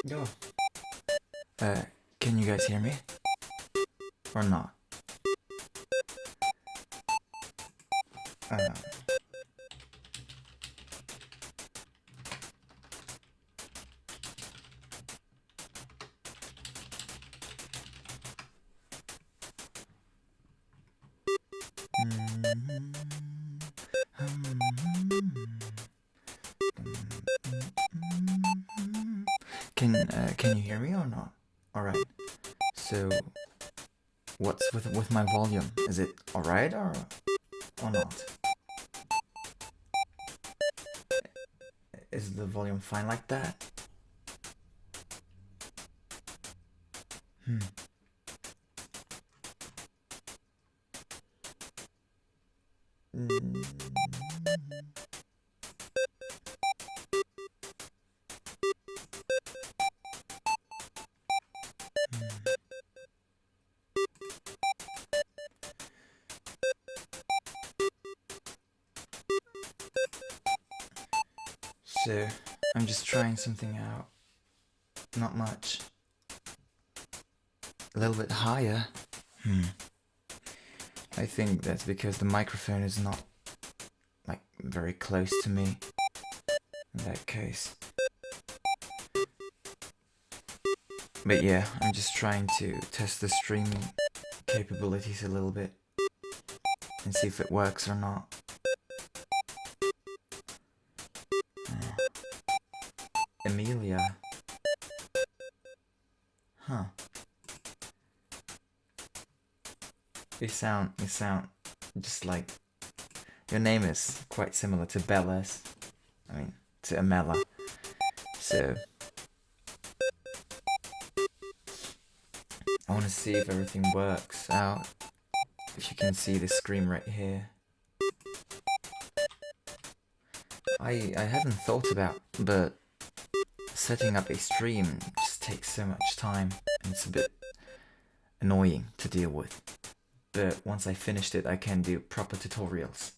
Yo. Can you guys hear me? Or not? Uh, can you hear me or not? Alright. So what's with my volume? Is it alright or not? Is the volume fine like that? Hmm. So I'm just trying something out. Not much. A little bit higher. I think that's because the microphone is not like very close to me in that case. But yeah, I'm just trying to test the streaming capabilities a little bit and see if it works or not. Emilia. Huh. You sound just like your name is quite similar to Bella's. I mean, to Amela. So I want to see if everything works out. If you can see the screen right here. I haven't thought about, but setting up a stream just takes so much time and it's a bit annoying to deal with. But once I finished it, I can do proper tutorials.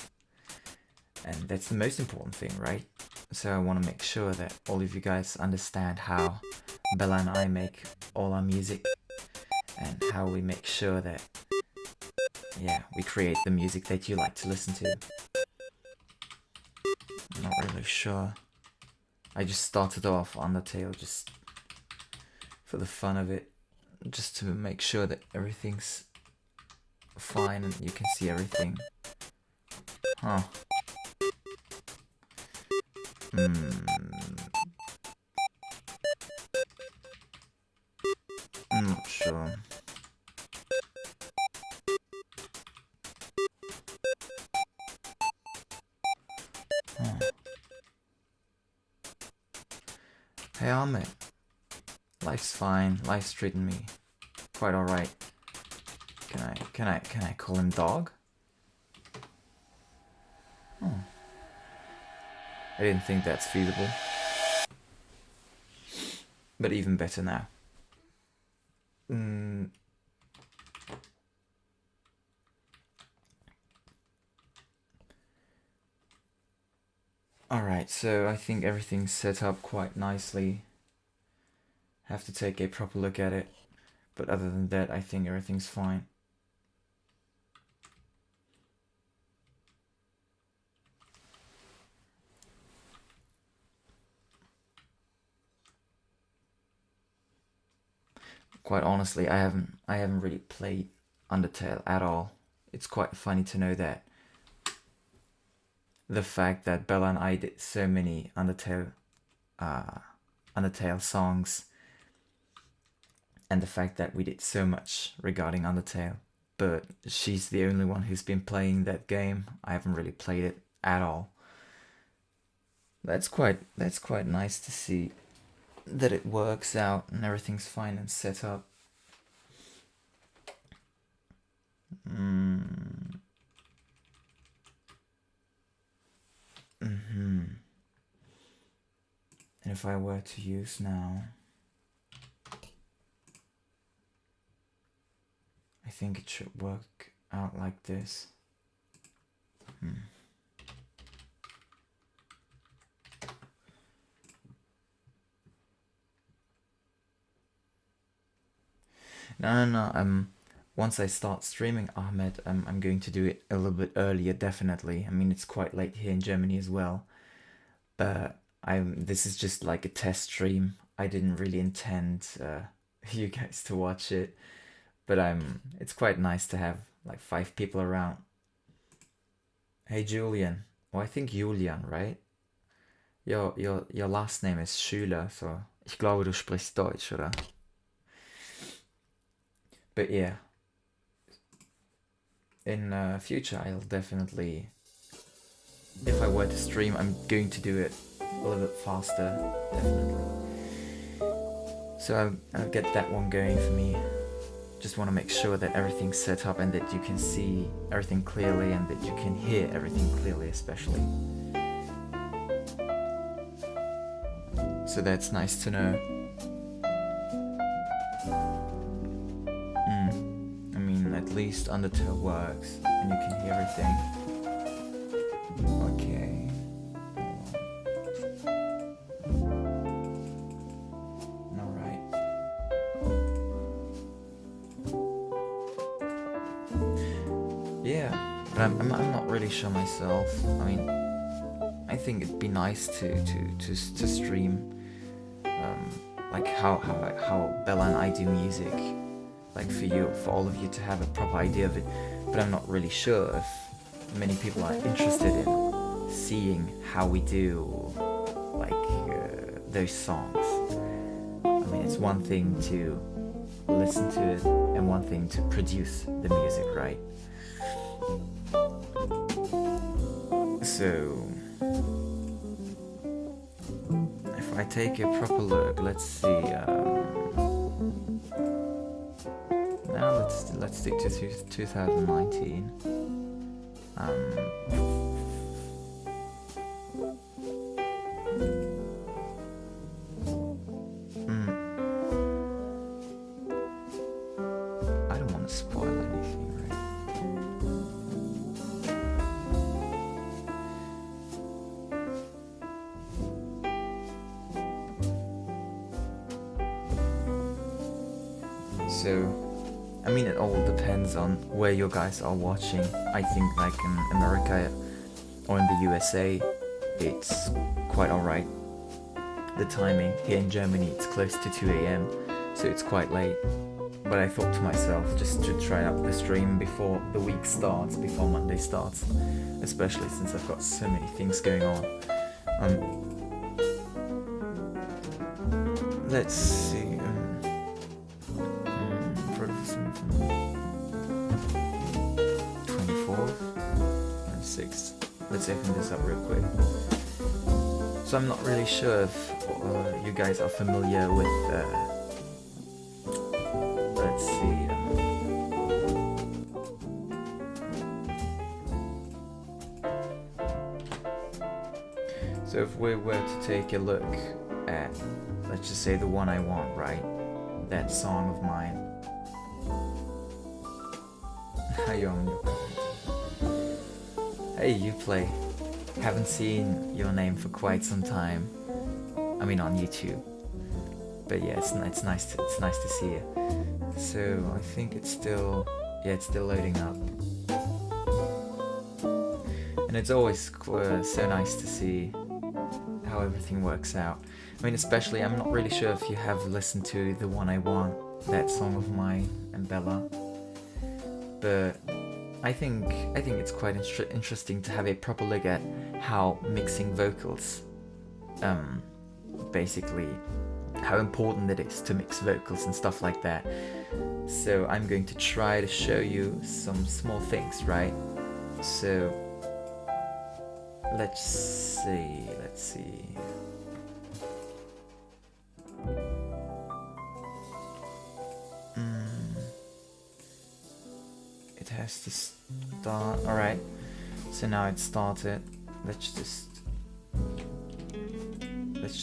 And that's the most important thing, right? So I want to make sure that all of you guys understand how Bella and I make all our music and how we make sure that, yeah, we create the music that you like to listen to. I'm not really sure. I just started off Undertale just for the fun of it, just to make sure that everything's fine and you can see everything. Huh. I'm not sure. Huh. Hey Ahmed, life's fine. Life's treating me quite alright. Can I call him dog? Oh. I didn't think that's feasible. But even better now. Alright, so I think everything's set up quite nicely. Have to take a proper look at it. But other than that, I think everything's fine. Quite honestly, I haven't really played Undertale at all. It's quite funny to know that the fact that Bella and I did so many Undertale songs, and the fact that we did so much regarding Undertale, but she's the only one who's been playing that game. I haven't really played it at all. That's quite nice to see that it works out and everything's fine and set up. And if I were to use now, I think it should work out like this. No. Once I start streaming, Ahmed, I'm going to do it a little bit earlier, definitely. I mean, it's quite late here in Germany as well, but this is just like a test stream. I didn't really intend you guys to watch it, but it's quite nice to have like 5 people around. Hey Julian. Oh, I think Julian, right? Your last name is Schüler, so ich glaube, du sprichst Deutsch, oder? But yeah, in future I'll definitely, if I were to stream, I'm going to do it a little bit faster, definitely. So I'll get that one going for me. Just want to make sure that everything's set up and that you can see everything clearly and that you can hear everything clearly, especially. So that's nice to know. I mean, at least Undertale works and you can hear everything. Okay. Alright. Yeah, but I'm not really sure myself. I mean, I think it'd be nice to stream like how Bella and I do music, like for all of you to have a proper idea of it. But I'm not really sure if many people are interested in seeing how we do like those songs. I mean, it's one thing to listen to it and one thing to produce the music, right? So if I take a proper look, let's see. Now let's stick to 2019. I don't want to spoil anything, right? So, I mean, it all depends on where you guys are watching. I think like in America or in the USA, it's quite alright. The timing here in Germany, it's close to 2 a.m, so it's quite late. But I thought to myself, just to try out the stream before the week starts, before Monday starts, especially since I've got so many things going on. Let's see. 24th and 6th. Let's open this up real quick. So I'm not really sure if you guys are familiar with. Let's see. So if we were to take a look at, let's just say, the one I want, right? That song of mine. Hey, you play. Haven't seen your name for quite some time. I mean, on YouTube. But yeah, it's nice to see you. So I think it's still loading up. And it's always so nice to see how everything works out. I mean, especially, I'm not really sure if you have listened to The One I Want, that song of mine and Bella. But I think it's quite interesting to have a proper look at how mixing vocals, basically, how important it is to mix vocals and stuff like that. So I'm going to try to show you some small things, right? So let's see. It has to start. Alright, so now it started. Let's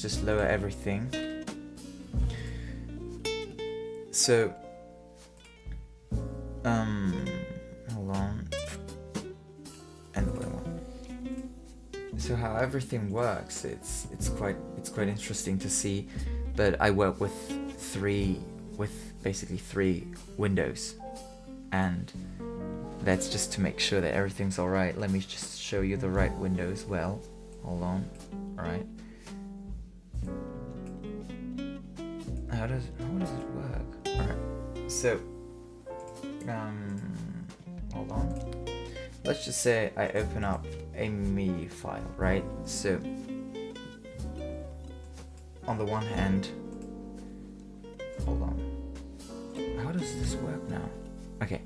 just lower everything. So hold on. Another one. So how everything works, it's quite interesting to see. But I work with three with basically 3 windows, and that's just to make sure that everything's alright. Let me just show you the right window as well. Hold on. Alright. How does it work? Alright. So hold on. Let's just say I open up a MIDI file, right? So on the one hand, hold on. How does this work now? Okay.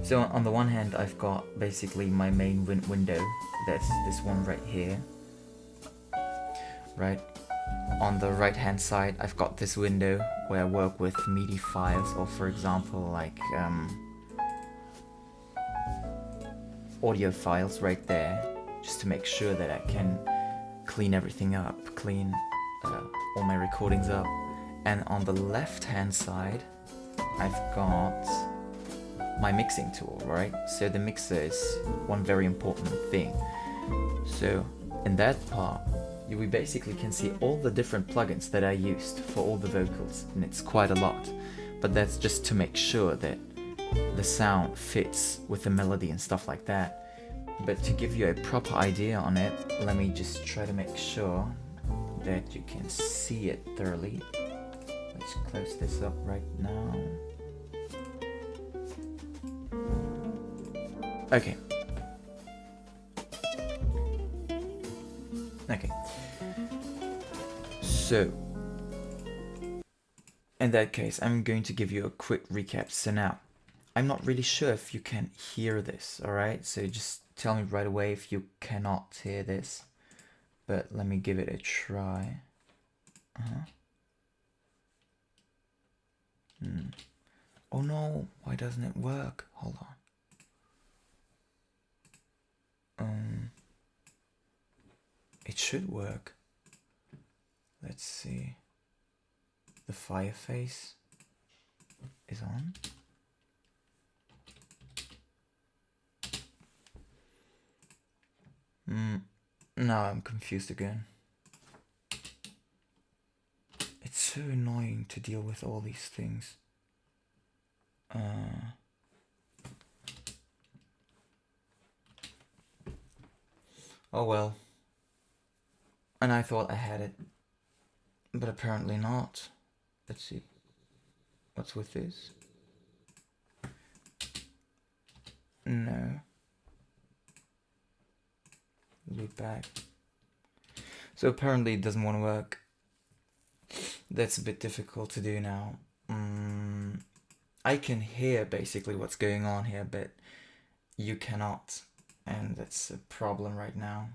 So on the one hand, I've got basically my main window. That's this one right here. Right? On the right hand side, I've got this window where I work with MIDI files, or for example, like audio files right there, just to make sure that I can clean everything up, clean all my recordings up. And on the left hand side, I've got my mixing tool, right? So the mixer is one very important thing. So in that part, we basically can see all the different plugins that I used for all the vocals, and it's quite a lot. But that's just to make sure that the sound fits with the melody and stuff like that. But to give you a proper idea on it, let me just try to make sure that you can see it thoroughly. Let's close this up right now. Okay. Okay. So, in that case, I'm going to give you a quick recap. So now, I'm not really sure if you can hear this, alright? So just tell me right away if you cannot hear this. But let me give it a try. Oh no, why doesn't it work? Hold on. It should work. Let's see. The fire face is on. Now I'm confused again. It's so annoying to deal with all these things. Oh well. And I thought I had it, but apparently not. Let's see. What's with this? No. Loop back. So apparently it doesn't want to work. That's a bit difficult to do now. I can hear basically what's going on here, but you cannot. And that's a problem right now.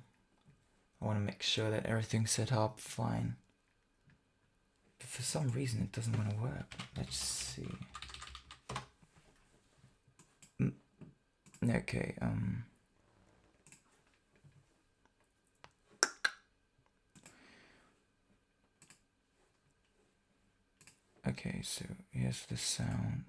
I want to make sure that everything's set up fine. But for some reason it doesn't want to work. Let's see. Okay, okay, so here's the sound.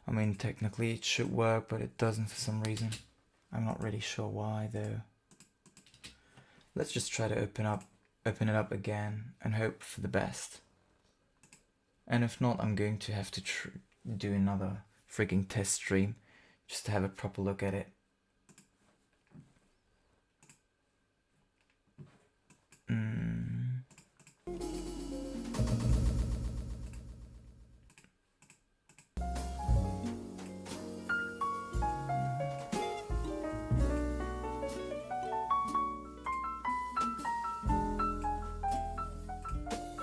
I mean, technically it should work, but it doesn't for some reason. I'm not really sure why though. Let's just try to open it up again and hope for the best. And if not, I'm going to have to do another freaking test stream just to have a proper look at it.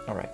All right.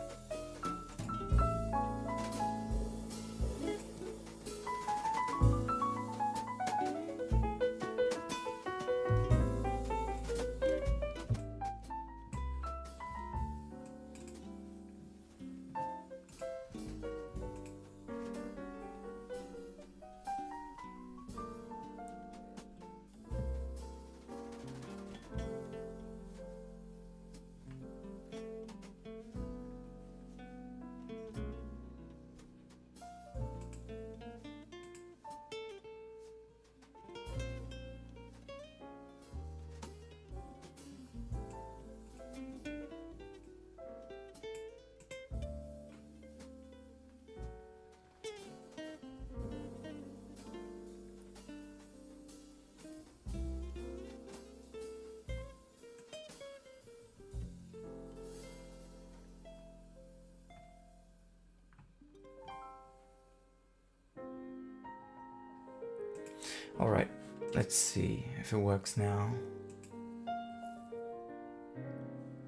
Let's see if it works now.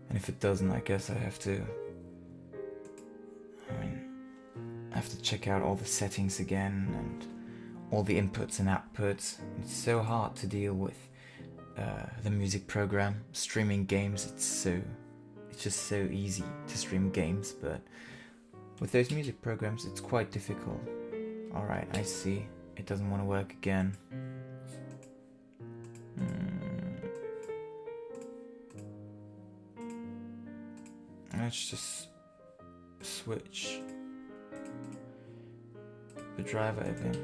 And if it doesn't, I guess I have to check out all the settings again and all the inputs and outputs. It's so hard to deal with the music program. Streaming games, it's just so easy to stream games, but with those music programs it's quite difficult. Alright, I see. It doesn't want to work again. Let's just switch the driver again.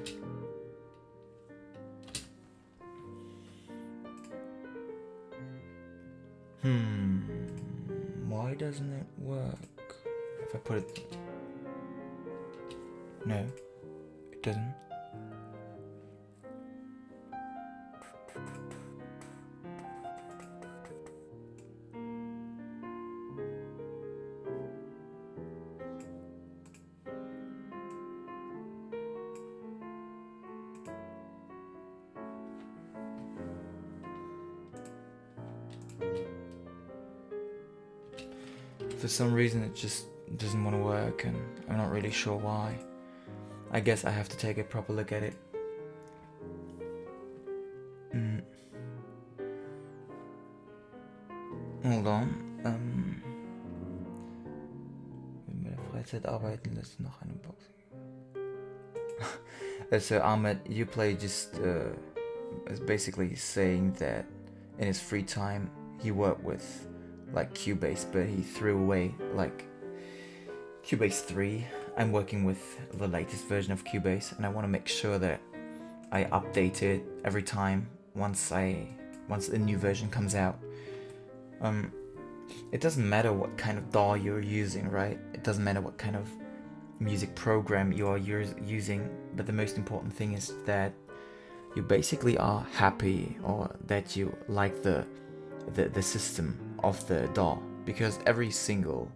Why doesn't it work? If I put it... No, it doesn't. For some reason it just doesn't want to work, and I'm not really sure why. I guess I have to take a proper look at it. Hold on. Bei der Freizeit arbeiten lässt noch eine Box. So Ahmed, Uplay just is basically saying that in his free time he worked with like Cubase, but he threw away like Cubase 3. I'm working with the latest version of Cubase, and I want to make sure that I update it every time once the new version comes out. It doesn't matter what kind of DAW you're using, right? It doesn't matter what kind of music program you are using, but the most important thing is that you basically are happy, or that you like the system of the DAW, because every single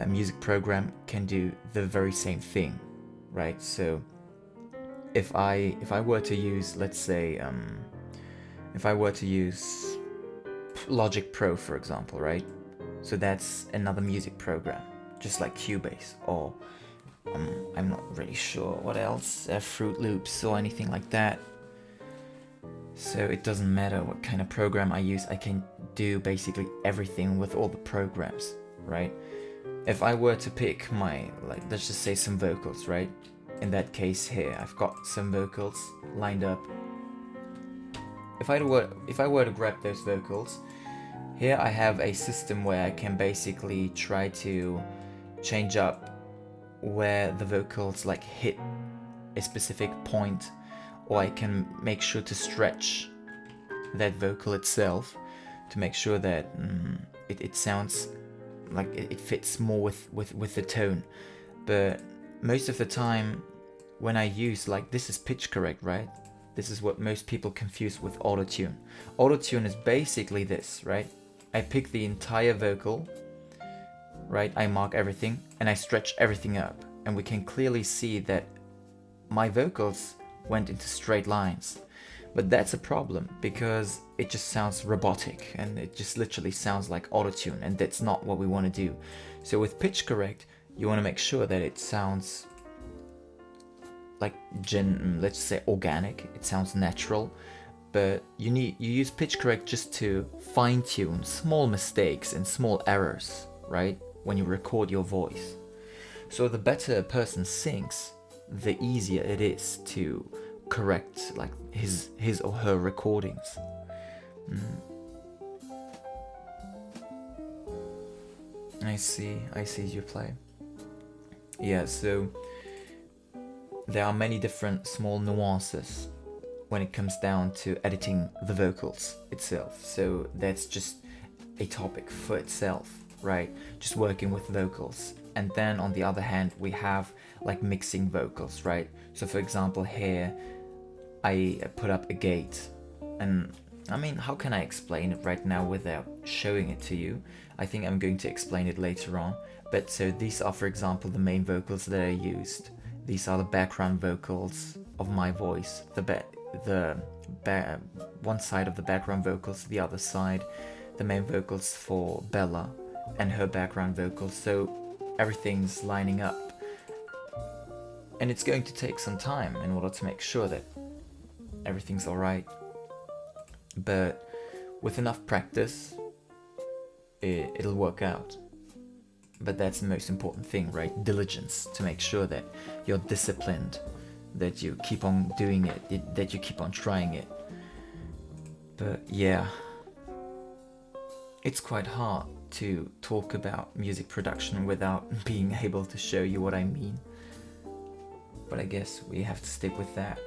music program can do the very same thing, right? So if I were to use, let's say, if I were to use Logic Pro, for example, right? So that's another music program, just like Cubase, or I'm not really sure what else, Fruit Loops or anything like that. So it doesn't matter what kind of program I use, I can do basically everything with all the programs, right? If I were to pick my, like, let's just say some vocals, right? In that case here, I've got some vocals lined up. If I were to grab those vocals, here I have a system where I can basically try to change up where the vocals like hit a specific point, or I can make sure to stretch that vocal itself to make sure that it sounds like it fits more with the tone. But most of the time when I use, like, this is pitch correct, right? This is what most people confuse with autotune. Autotune is basically this, right? I pick the entire vocal, right? I mark everything and I stretch everything up, and we can clearly see that my vocals went into straight lines. But that's a problem, because it just sounds robotic and it just literally sounds like autotune, and that's not what we want to do. So with pitch correct, you want to make sure that it sounds like let's say organic, it sounds natural, but you use pitch correct just to fine-tune small mistakes and small errors, right, when you record your voice. So the better a person sings, the easier it is to correct like his or her recordings. I see Uplay. Yeah, so there are many different small nuances when it comes down to editing the vocals itself. So that's just a topic for itself, right? Just working with vocals. And then on the other hand, we have like mixing vocals, right? So for example, here I put up a gate, and I mean, how can I explain it right now without showing it to you? I think I'm going to explain it later on. But so these are, for example, the main vocals that I used. These are the background vocals of my voice, the one side of the background vocals, the other side the main vocals for Bella and her background vocals, so everything's lining up. And it's going to take some time in order to make sure that everything's alright. But with enough practice, it'll work out. But that's the most important thing, right? Diligence, to make sure that you're disciplined, that you keep on doing it, that you keep on trying it. But yeah, it's quite hard to talk about music production without being able to show you what I mean. But I guess we have to stick with that.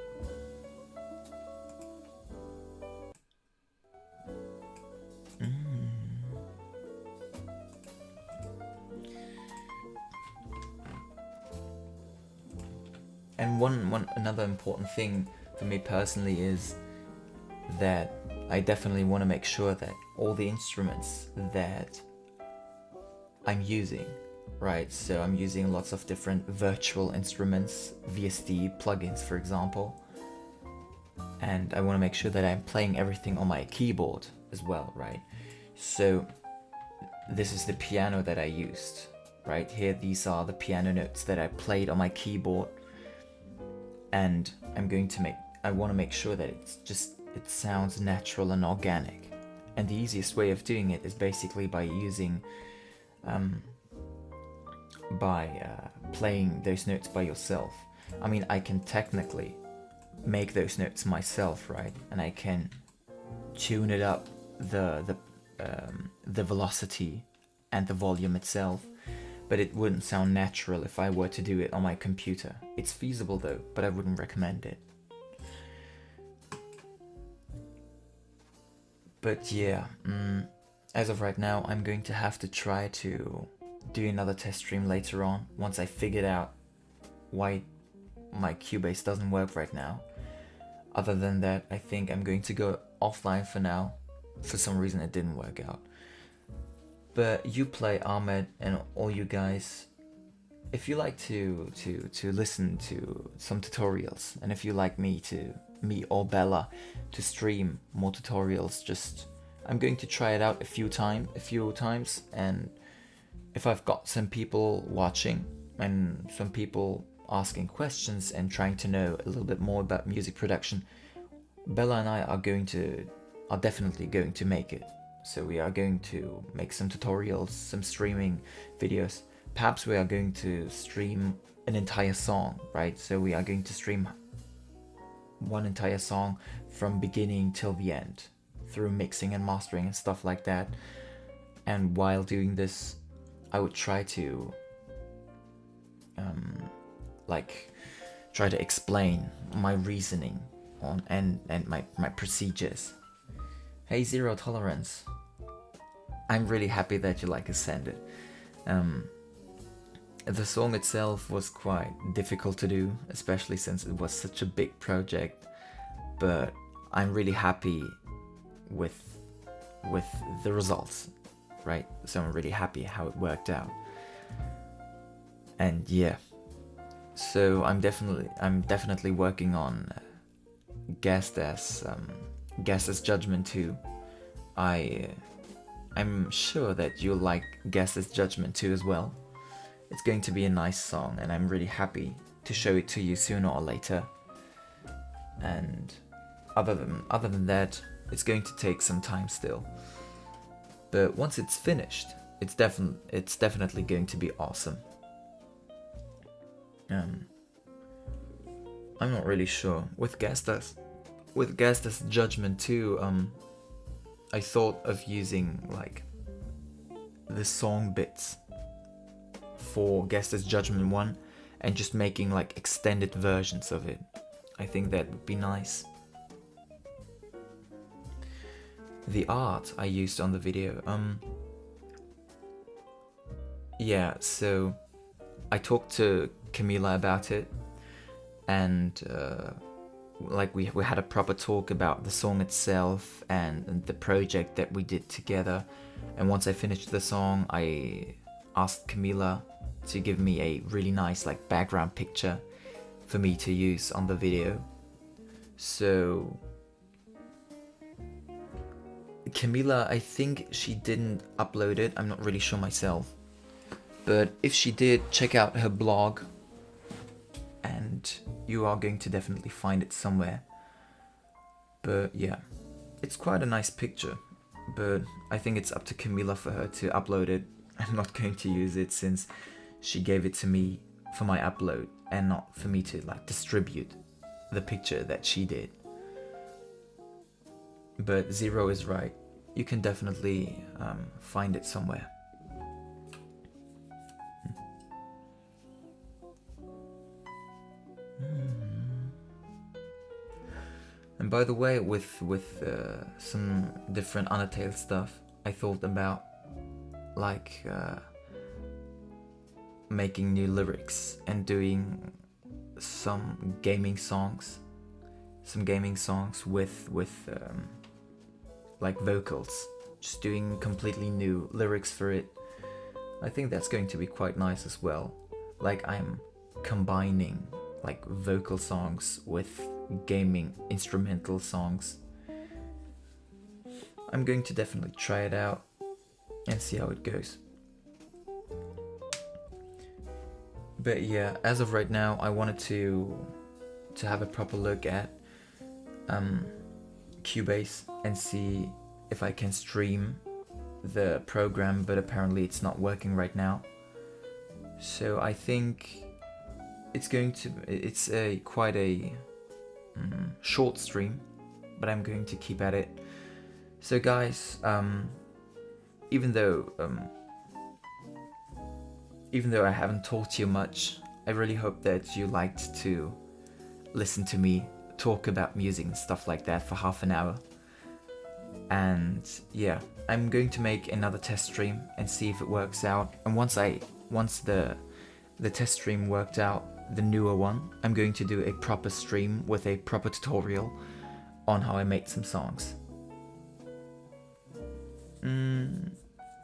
And another important thing for me personally is that I definitely want to make sure that all the instruments that I'm using, right? So I'm using lots of different virtual instruments, VST plugins, for example. And I want to make sure that I'm playing everything on my keyboard as well, right? So this is the piano that I used, right? Here, these are the piano notes that I played on my keyboard. And I want to make sure that it sounds natural and organic. And the easiest way of doing it is basically by using, playing those notes by yourself. I mean, I can technically make those notes myself, right? And I can tune it up, the velocity and the volume itself. But it wouldn't sound natural if I were to do it on my computer. It's feasible though, but I wouldn't recommend it. But yeah, as of right now, I'm going to have to try to do another test stream later on, once I figured out why my Cubase doesn't work right now. Other than that, I think I'm going to go offline for now. For some reason it didn't work out. But Uplay, Ahmed, and all you guys, if you like to listen to some tutorials, and if you like me or Bella to stream more tutorials, I'm going to try it out a few times, and if I've got some people watching and some people asking questions and trying to know a little bit more about music production, Bella and I are definitely going to make it. So we are going to make some tutorials, some streaming videos. Perhaps we are going to stream an entire song, right? So we are going to stream one entire song from beginning till the end, through mixing and mastering and stuff like that. And while doing this, I would try to try to explain my reasoning on and my procedures. Hey, Zero Tolerance. I'm really happy that you like Ascended. The song itself was quite difficult to do, especially since it was such a big project, but I'm really happy with the results, right? So I'm really happy how it worked out. And yeah, so I'm definitely working on Guessed as Judgment 2. I'm sure that you'll like Guessed as Judgment 2 as well. It's going to be a nice song, and I'm really happy to show it to you sooner or later. And other than that, it's going to take some time still. But once it's finished, it's definitely going to be awesome. I'm not really sure. With Guessed as Judgment 2, I thought of using like the song bits for Guessed as Judgment 1 and just making like extended versions of it. I think that would be nice. The art I used on the video, yeah, so I talked to Camila about it, and like we had a proper talk about the song itself and the project that we did together. And once I finished the song, I asked Camila to give me a really nice like background picture for me to use on the video. So Camila, I think she didn't upload it. I'm not really sure myself. But if she did, check out her blog. And you are going to definitely find it somewhere. But yeah, it's quite a nice picture. But I think it's up to Camila for her to upload it. I'm not going to use it since she gave it to me for my upload and not for me to like distribute the picture that she did. But Zero is right. You can definitely find it somewhere. And by the way, with some different Undertale stuff, I thought about like making new lyrics and doing some gaming songs with like vocals, just doing completely new lyrics for it. I think that's going to be quite nice as well. Like I'm combining like vocal songs with gaming instrumental songs. I'm going to definitely try it out and see how it goes. But yeah, as of right now, I wanted to have a proper look at Cubase and see if I can stream the program, but apparently it's not working right now. So I think it's quite a short stream, but I'm going to keep at it. So guys, even though I haven't talked to you much, I really hope that you liked to listen to me talk about music and stuff like that for half an hour. And yeah, I'm going to make another test stream and see if it works out. And once the test stream worked out, the newer one, I'm going to do a proper stream with a proper tutorial on how I made some songs.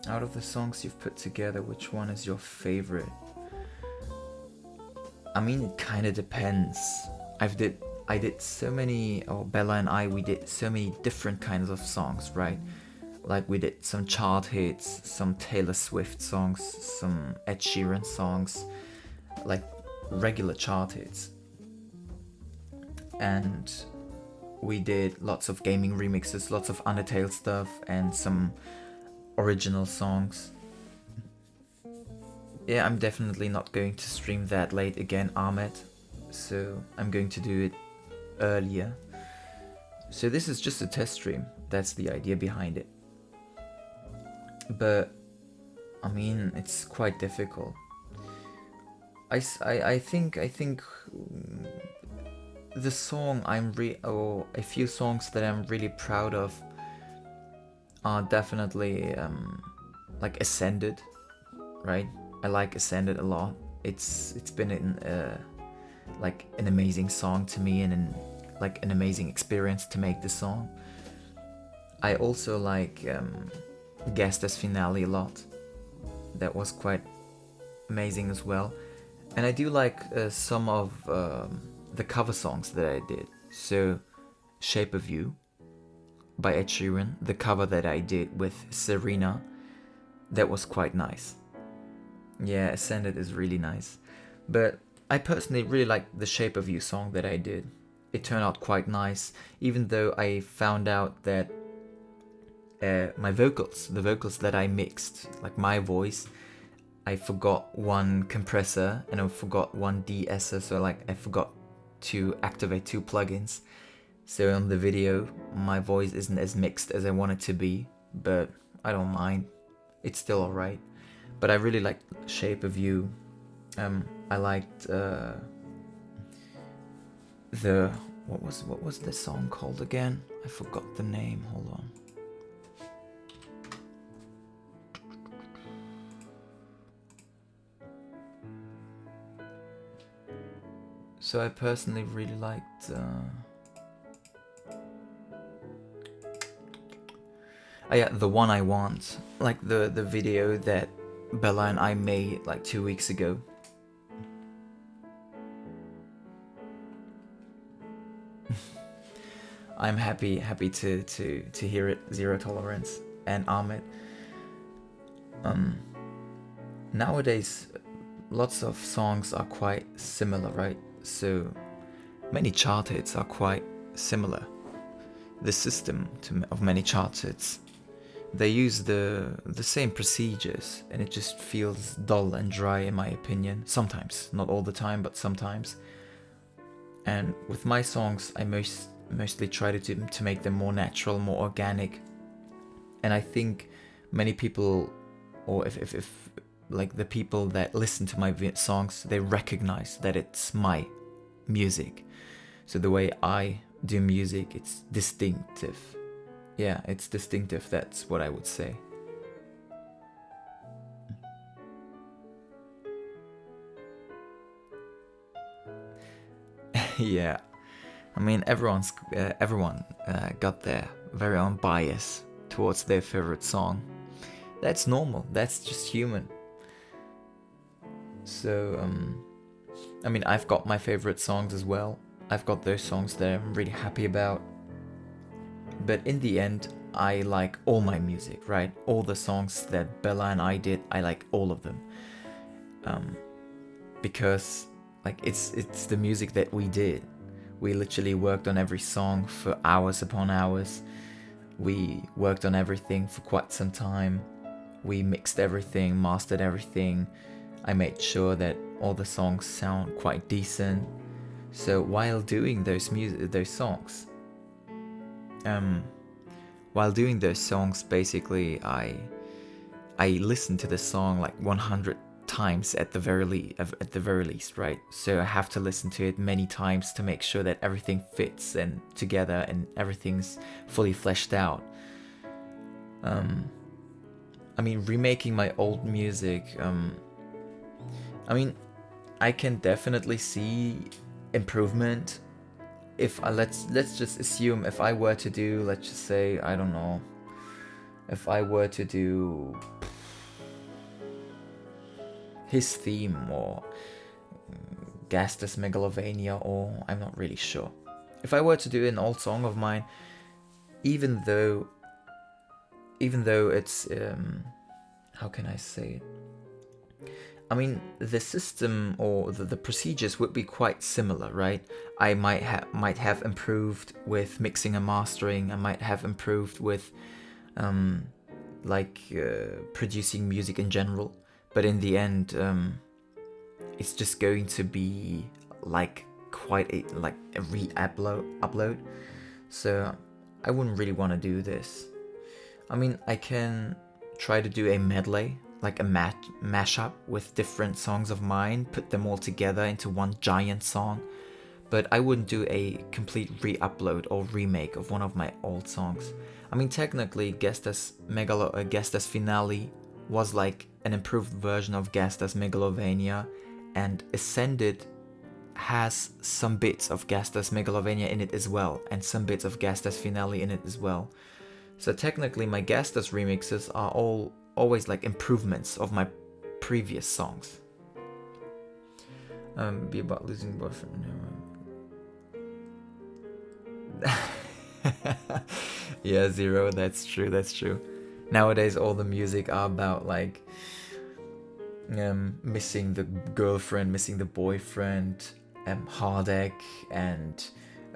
Out of the songs you've put together, which one is your favorite? I mean, it kind of depends. I did so many, Bella and I, we did so many different kinds of songs, right? Like we did some chart hits, some Taylor Swift songs, some Ed Sheeran songs, like regular chart hits. And we did lots of gaming remixes, lots of Undertale stuff, and some original songs. Yeah, I'm definitely not going to stream that late again, Ahmed. So I'm going to do it earlier. So this is just a test stream. That's the idea behind it. But I mean, it's quite difficult. I think the song or a few songs that I'm really proud of are definitely like Ascended, right? I like Ascended a lot. It's been like an amazing song to me and like an amazing experience to make the song. I also like Gastas Finale a lot. That was quite amazing as well. And I do like some of the cover songs that I did. So Shape of You by Ed Sheeran, the cover that I did with Serena, that was quite nice. Yeah, Ascended is really nice. But I personally really like the Shape of You song that I did. It turned out quite nice, even though I found out that my vocals, the vocals that I mixed, like my voice, I forgot one compressor and I forgot one de-esser, so like I forgot to activate 2 plugins. So on the video, my voice isn't as mixed as I want it to be, but I don't mind. It's still alright. But I really liked Shape of You. I liked what was the song called again? I forgot the name. Hold on. So I personally really liked The One I Want, like the video that Bella and I made like 2 weeks ago. I'm happy to hear it. Zero Tolerance and Ahmed. Nowadays, lots of songs are quite similar, right? So many chart hits are quite similar. The system of many chart hits, they use the same procedures, and it just feels dull and dry in my opinion. Sometimes, not all the time, but sometimes. And with my songs, I mostly try to make them more natural, more organic. And I think many people, or if like the people that listen to my songs, they recognize that it's my music. So the way I do music, it's distinctive. Yeah, it's distinctive, that's what I would say. Yeah, I mean everyone got their very own bias towards their favorite song. That's normal, that's just human. So I mean, I've got my favorite songs as well. I've got those songs that I'm really happy about. But in the end, I like all my music, right? All the songs that Bella and I did, I like all of them. Because like it's the music that we did. We literally worked on every song for hours upon hours. We worked on everything for quite some time. We mixed everything, mastered everything. I made sure that all the songs sound quite decent. So while doing those songs, basically I listened to the song like 100 times at the very least, right? So I have to listen to it many times to make sure that everything fits and together and everything's fully fleshed out. I mean, remaking my old music, I mean, I can definitely see improvement. If let's just assume if I were to do, let's just say, I don't know, if I were to do his theme or Gastus Megalovania, or I'm not really sure. If I were to do an old song of mine, even though it's how can I say it? I mean, the system or the procedures would be quite similar, right? I might have improved with mixing and mastering. I might have improved with producing music in general. But in the end, it's just going to be like quite a re-upload. So I wouldn't really want to do this. I mean, I can try to do a medley, like a mashup with different songs of mine, put them all together into one giant song. But I wouldn't do a complete re-upload or remake of one of my old songs. I mean, technically, Gestas Finale was like an improved version of Gestas Megalovania, and Ascended has some bits of Gestas Megalovania in it as well, and some bits of Gestas Finale in it as well. So technically, my Gestas remixes are always like improvements of my previous songs. Be about losing boyfriend. Yeah, Zero, that's true. Nowadays all the music are about like missing the girlfriend, missing the boyfriend, heartache and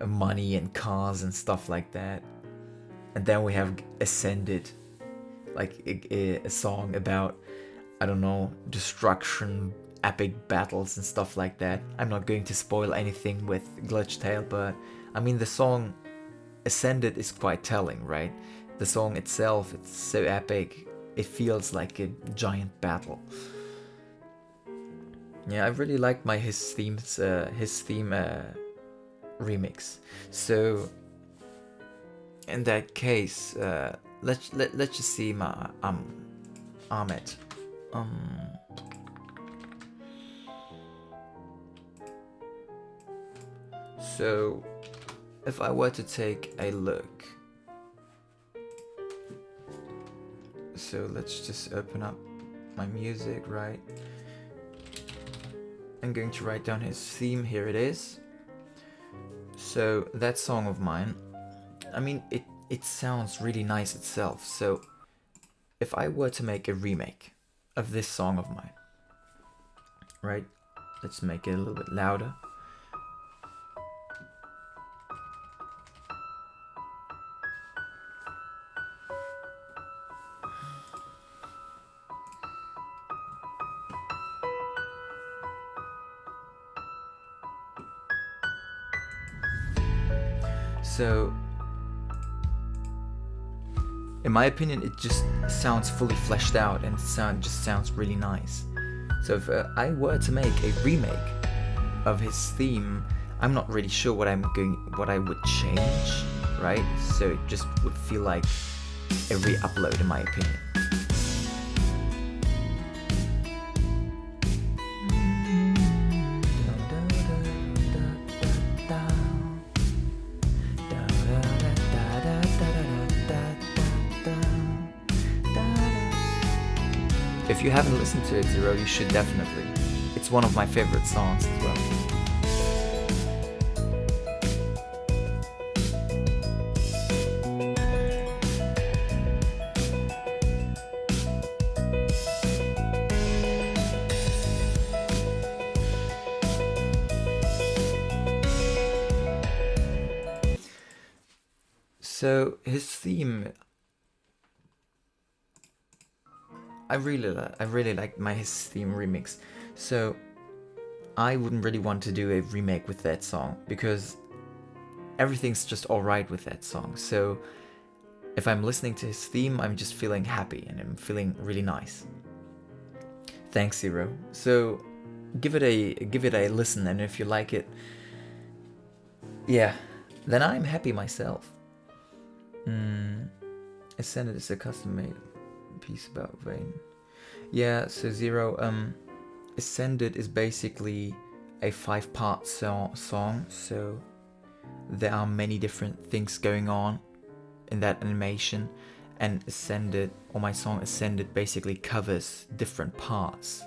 money and cars and stuff like that. And then we have Ascended, like a song about, I don't know, destruction, epic battles and stuff like that. I'm not going to spoil anything with Glitchtail, but I mean the song Ascended is quite telling, right? The song itself, it's so epic, it feels like a giant battle. Yeah, I really like his theme remix. So in that case, let's just see my Ahmed. So if I were to take a look, so let's just open up my music, right? I'm going to write down his theme. Here it is. So that song of mine, I mean, it sounds really nice itself. So if I were to make a remake of this song of mine, right? Let's make it a little bit louder. So, in my opinion, it just sounds fully fleshed out and just sounds really nice. So if I were to make a remake of his theme, I'm not really sure what I would change, right? So it just would feel like a re-upload, in my opinion. If you haven't listened to it, Zero, you should definitely. It's one of my favorite songs as well. So his theme, I really like his theme remix. So I wouldn't really want to do a remake with that song because everything's just alright with that song. So if I'm listening to his theme, I'm just feeling happy and I'm feeling really nice. Thanks, Zero. So give it a listen, and if you like it, yeah, then I'm happy myself. Ascended is a custom-made piece about Vane. Yeah, so Zero, Ascended is basically a 5-part song, so there are many different things going on in that animation, and Ascended, or my song Ascended, basically covers different parts,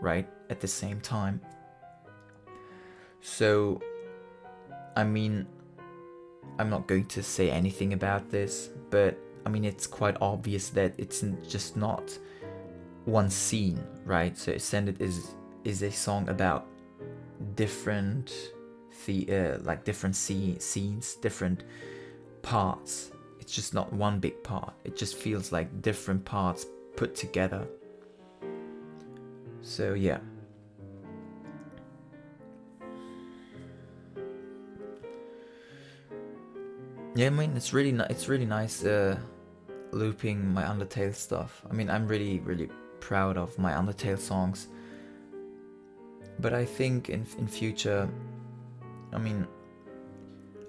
right, at the same time. So, I mean, I'm not going to say anything about this, but I mean, it's quite obvious that it's just not one scene, right? So Ascended is a song about different different scenes, different parts. It's just not one big part. It just feels like different parts put together. So yeah. Yeah, I mean, it's really nice looping my Undertale stuff. I mean, I'm really proud of my Undertale songs. But I think in future, I mean,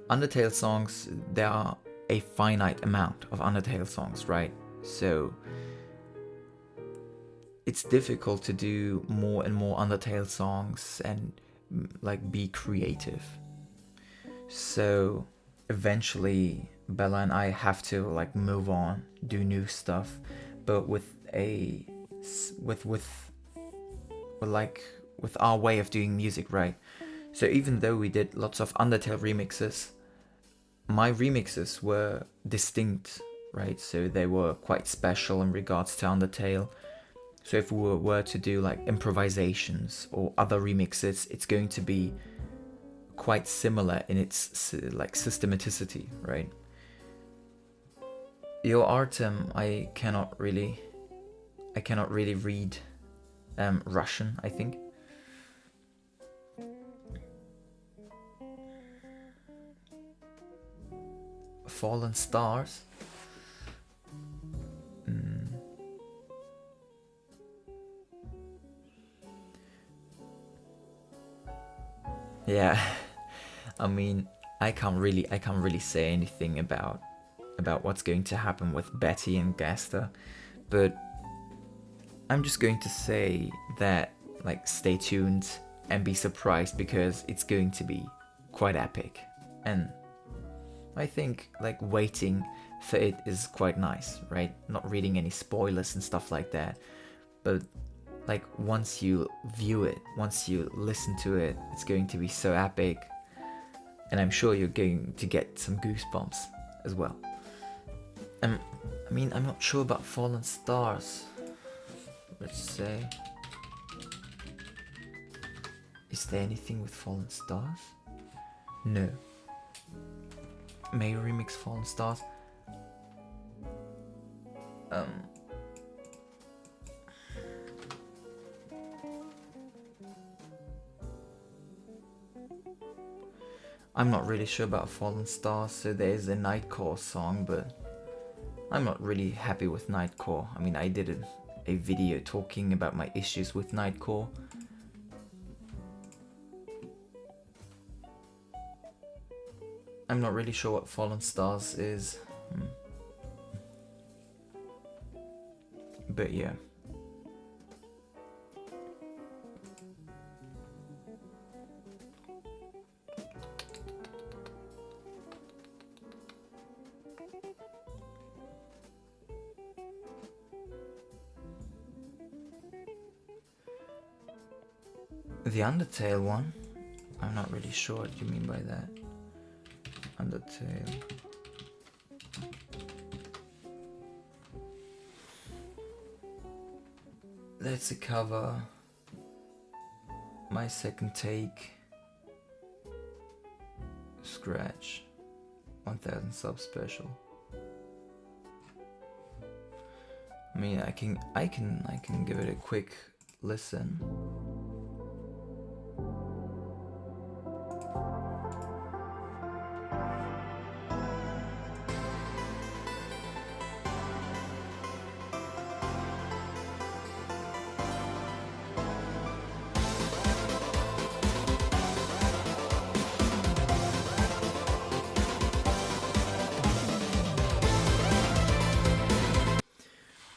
Undertale songs, there are a finite amount of Undertale songs, right? So it's difficult to do more and more Undertale songs and like be creative. So eventually Bella and I have to like move on, do new stuff, but with our way of doing music, right? So even though we did lots of Undertale remixes, my remixes were distinct, right? So they were quite special in regards to Undertale. So if we were to do like improvisations or other remixes, it's going to be quite similar in its like systematicity, right? Your Artem, I cannot really read Russian, I think. Fallen Stars. Yeah, I mean, I can't really say anything about what's going to happen with Betty and Gaster, but I'm just going to say that like stay tuned and be surprised because it's going to be quite epic, and I think like waiting for it is quite nice, right? Not reading any spoilers and stuff like that, but like once you view it, once you listen to it, it's going to be so epic, and I'm sure you're going to get some goosebumps as well. I mean, I'm not sure about Fallen Stars. Let's say, is there anything with Fallen Stars? No. May remix Fallen Stars. I'm not really sure about Fallen Stars, so there's a Nightcore song, but I'm not really happy with Nightcore. I mean, I did a video talking about my issues with Nightcore. I'm not really sure what Fallen Stars is. But yeah. The Undertale one? I'm not really sure what you mean by that. Undertale. That's a cover. My Second Take. Scratch. 1000 sub special. I mean, I can give it a quick listen.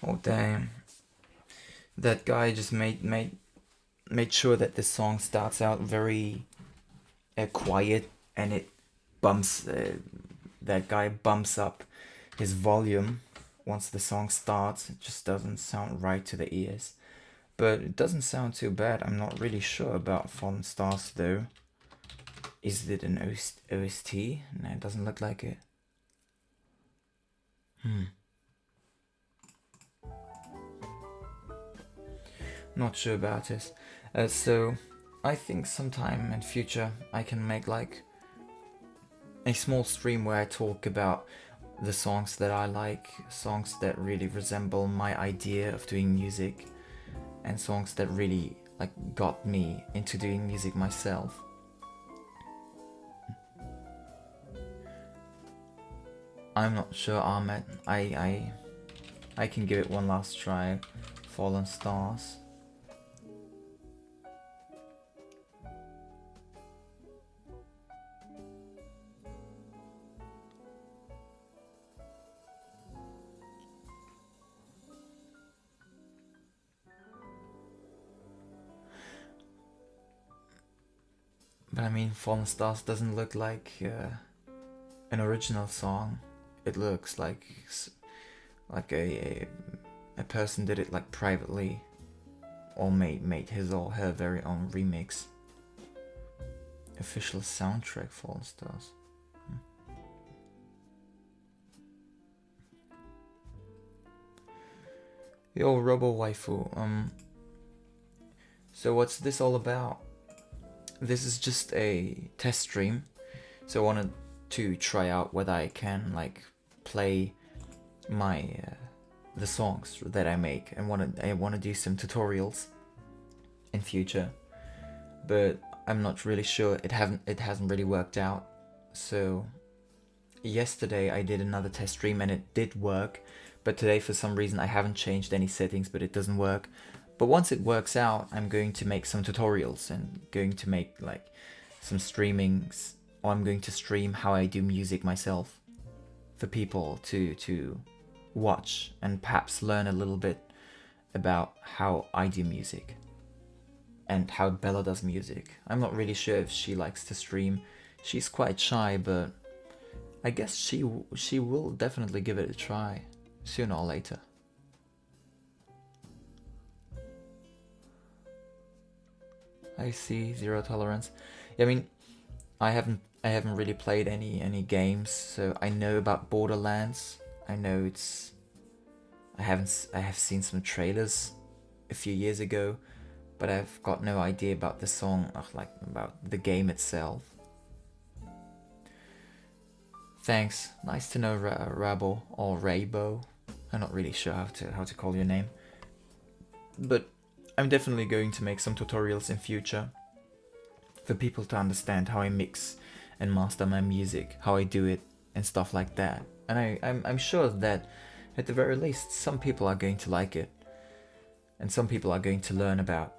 Oh damn. That guy just made sure that the song starts out very quiet, and it bumps that guy bumps up his volume once the song starts. It just doesn't sound right to the ears. But it doesn't sound too bad. I'm not really sure about Fallen Stars though. Is it an OST? No, it doesn't look like it. Not sure about it. So I think sometime in future I can make like a small stream where I talk about the songs that I like, songs that really resemble my idea of doing music, and songs that really like got me into doing music myself. I'm not sure, Ahmed. I can give it one last try. Fallen Stars. But I mean, Fallen Stars doesn't look like an original song. It looks like a person did it like privately, or made his or her very own remix. Official soundtrack, Fallen Stars. Yo, Robo Waifu. So what's this all about? This is just a test stream, so I wanted to try out whether I can like play my the songs that I make, and I want to do some tutorials in future, but I'm not really sure. It hasn't really worked out. So yesterday I did another test stream and it did work, but today for some reason I haven't changed any settings, but it doesn't work. But once it works out, I'm going to make some tutorials and going to make like some streamings, or I'm going to stream how I do music myself for people to watch and perhaps learn a little bit about how I do music and how Bella does music. I'm not really sure if she likes to stream. She's quite shy, but I guess she will definitely give it a try sooner or later. I see, zero tolerance. I mean, I haven't I haven't really played any games, so I know about Borderlands. I know it's I have seen some trailers a few years ago, but I've got no idea about the song, like about the game itself. Thanks. Nice to know, Rabo or Raybo. I'm not really sure how to call your name, but I'm definitely going to make some tutorials in future for people to understand how I mix and master my music, how I do it, and stuff like that. And I'm sure that at the very least, some people are going to like it, and some people are going to learn about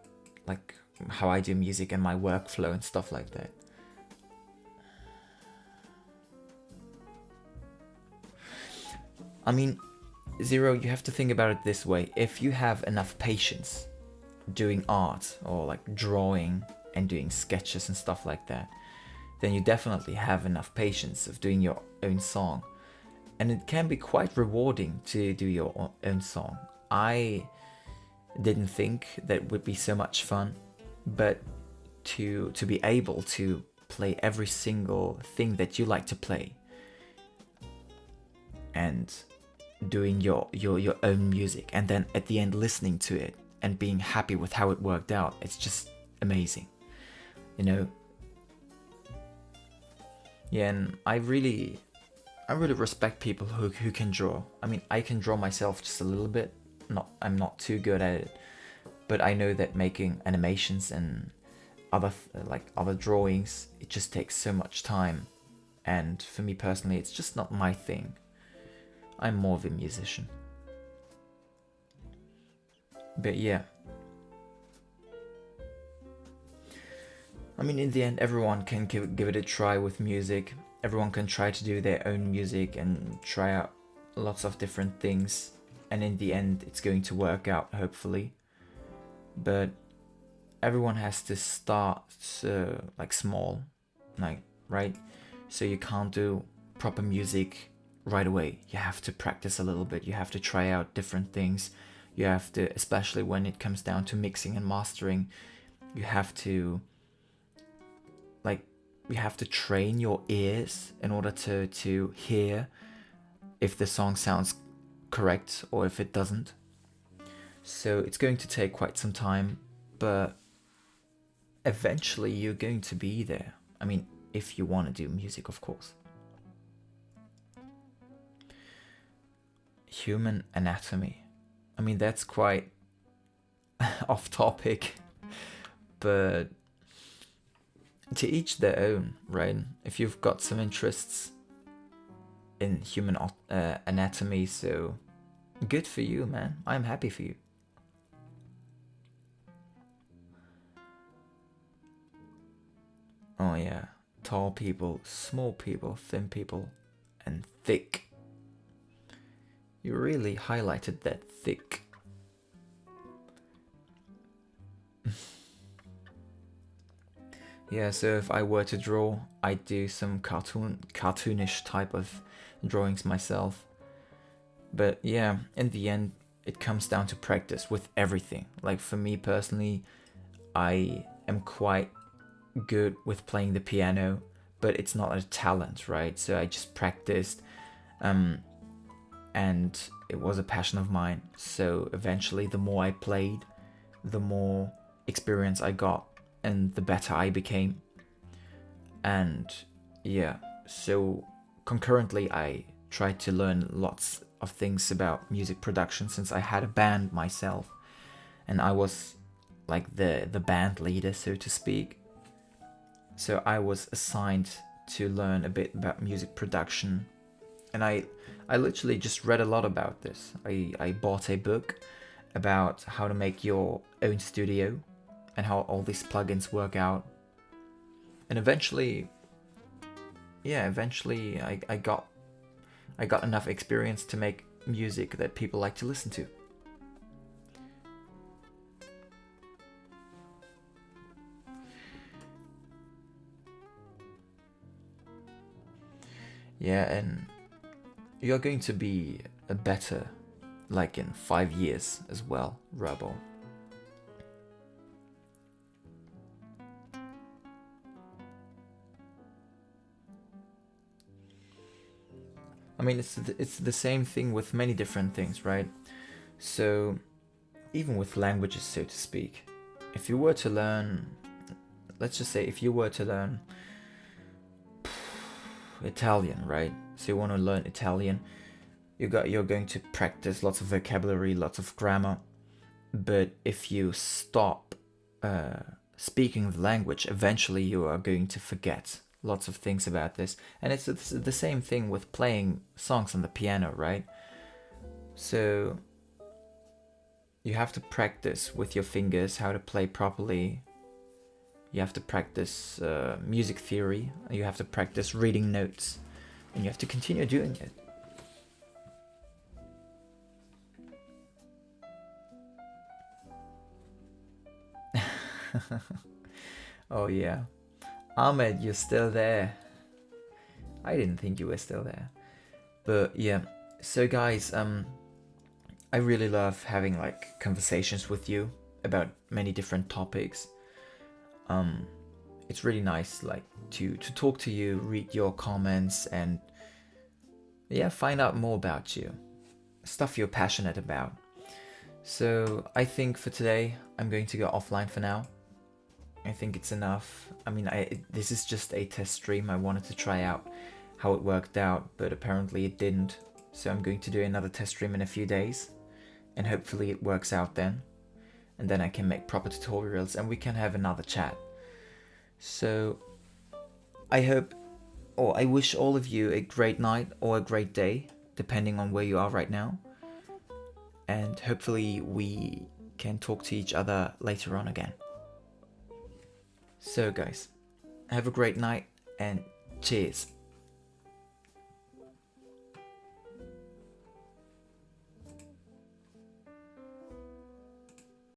like how I do music and my workflow and stuff like that. I mean, Zero, you have to think about it this way. If you have enough patience doing art or like drawing and doing sketches and stuff like that, then you definitely have enough patience of doing your own song. And it can be quite rewarding to do your own song. I didn't think that would be so much fun, but to be able to play every single thing that you like to play and doing your own music, and then at the end listening to it and being happy with how it worked out, it's just amazing, you know. Yeah, and I really respect people who can draw. I mean, I can draw myself just a little bit. I'm not too good at it, but I know that making animations and other drawings, it just takes so much time, and for me personally, it's just not my thing. I'm more of a musician. But yeah. I mean, in the end, everyone can give it a try with music. Everyone can try to do their own music and try out lots of different things. And in the end, it's going to work out, hopefully. But everyone has to start like small, like, right? So you can't do proper music right away. You have to practice a little bit. You have to try out different things. You have to, especially when it comes down to mixing and mastering, you have to train your ears in order to hear if the song sounds correct or if it doesn't. So it's going to take quite some time, but eventually you're going to be there. I mean, if you want to do music, of course. Human anatomy. I mean, that's quite off topic, but to each their own, right? If you've got some interests in human anatomy, so good for you, man. I'm happy for you. Oh yeah, tall people, small people, thin people, and thick. You really highlighted that thick. Yeah, so if I were to draw, I'd do some cartoonish type of drawings myself. But yeah, in the end, it comes down to practice with everything. Like for me personally, I am quite good with playing the piano, but it's not a talent, right? So I just practiced, and it was a passion of mine. So eventually, the more I played, the more experience I got, and the better I became. And yeah, so concurrently, I tried to learn lots of things about music production since I had a band myself, and I was like the band leader, so to speak. So I was assigned to learn a bit about music production, and I literally just read a lot about this. I bought a book about how to make your own studio and how all these plugins work out. And eventually I got enough experience to make music that people like to listen to. Yeah, and you're going to be a better like in 5 years as well, Rabo. mean, it's the same thing with many different things, right? So even with languages, so to speak, if you were to learn, let's just say, if you were to learn Italian, right? So you want to learn Italian, you're going to practice lots of vocabulary, lots of grammar. But if you stop speaking the language, eventually you are going to forget lots of things about this. And it's the same thing with playing songs on the piano, right? So you have to practice with your fingers how to play properly. You have to practice music theory. You have to practice reading notes. And you have to continue doing it. Oh yeah. Ahmed, you're still there. I didn't think you were still there. But yeah. So guys, I really love having like conversations with you about many different topics. It's really nice like to talk to you, read your comments, and yeah, find out more about you. Stuff you're passionate about. So I think for today I'm going to go offline for now. I think it's enough. I mean, this is just a test stream. I wanted to try out how it worked out, but apparently it didn't. So I'm going to do another test stream in a few days, and hopefully it works out then. And then I can make proper tutorials and we can have another chat. So I hope, or I wish all of you a great night or a great day, depending on where you are right now. And hopefully we can talk to each other later on again. So guys, have a great night and cheers.